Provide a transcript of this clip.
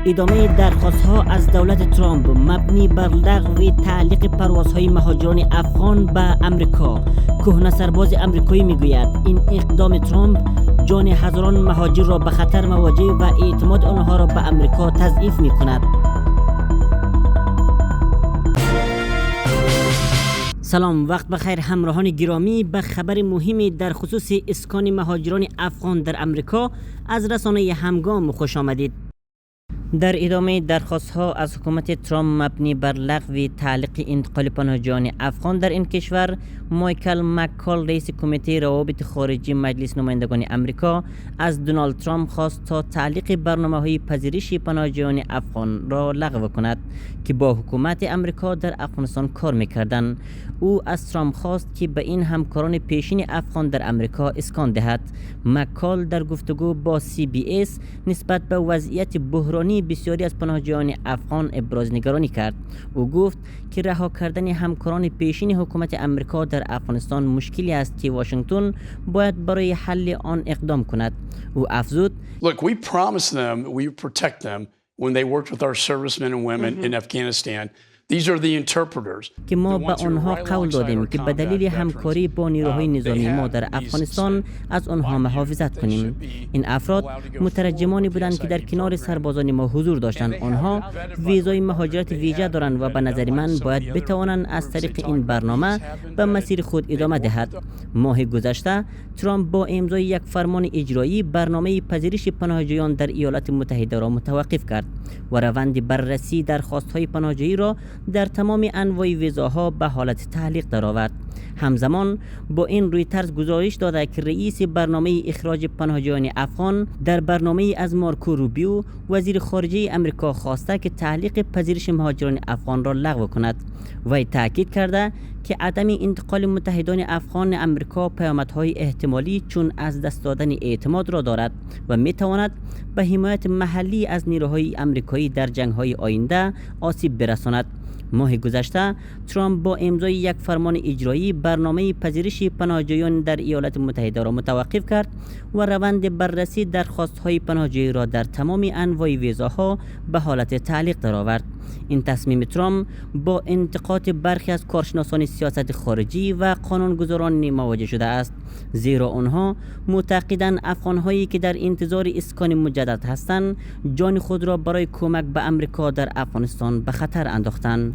ادامه درخواست‌ها از دولت ترامپ مبنی بر لغو تعلیق پروازهای مهاجران افغان به امریکا. کهنه سرباز امریکایی میگوید این اقدام ترامپ جان هزاران مهاجر را به خطر مواجه و اعتماد آنها را به امریکا تضعیف می‌کند. سلام، وقت بخیر همراهان گرامی. به خبر مهمی در خصوص اسکان مهاجران افغان در امریکا از رسانه همگام خوش آمدید. در ادامه درخواست‌ها از حکومت ترامپ مبنی بر لغو تعلیق انتقال پناهجویان افغان در این کشور، مایکل مککال رئیس کمیته روابط خارجی مجلس نمایندگان امریکا از دونالد ترامپ خواست تا تعلیق برنامه‌های پذیرش پناهجویان افغان را لغو کند که با حکومت امریکا در افغانستان کار می‌کردند. او از ترامپ خواست که به این همکاران پیشین افغان در امریکا اسکان دهد. مککال در گفتگو با CBS نسبت به وضعیت بحرانی بسیاری از پناهجویان افغان ابراز نگرانی کرد. او گفت که رها کردن همکاران پیشین حکومت امریکا در افغانستان مشکلی است که واشنگتن باید برای حل آن اقدام کند. او افزود: Look, we promised them we would protect them when they worked with our servicemen and women in Afghanistan. These are the interpreters. که ما به آنها قول دادیم که به دلیل همکاری با نیروهای نظامی ما در افغانستان از آنها محافظت کنیم. این افراد مترجمانی بودند که در کنار سربازان ما حضور داشتند. آنها ویزای مهاجرت ویژه دارند و به نظر من باید بتوانند از طریق این برنامه به مسیر خود ادامه دهد. ماه گذشته ترامپ با امضای یک فرمان اجرایی برنامه پذیرش پناهجویان در ایالات متحده را متوقف کرد و روند بررسی درخواست‌های پناهجویی را در تمام انواع ویزاها به حالت تعلیق درآورد. همزمان با این رویترز گزارش داده که رئیس برنامه اخراج پناهجویان افغان در برنامه از مارکو روبیو وزیر خارجه امریکا خواسته که تعلیق پذیرش مهاجران افغان را لغو کند. وی تاکید کرده که عدم انتقال متحدان افغان امریکا پیامدهای احتمالی چون از دست دادن اعتماد را دارد و میتواند به حمایت محلی از نیروهای امریکایی در جنگ‌های آینده آسیب برساند. ماه گذشته ترامپ با امضای یک فرمان اجرایی برنامه پذیرش پناهجویان در ایالات متحده را متوقف کرد و روند بررسی درخواست‌های پناهجویی را در تمام انواع ویزاها به حالت تعلیق درآورد. این تصمیم ترامپ با انتقاد برخی از کارشناسان سیاست خارجی و قانونگذاران مواجه شده است، زیرا آنها معتقدند افغان‌هایی که در انتظار اسکان مجدد هستند جان خود را برای کمک به امریکا در افغانستان به خطر انداختند.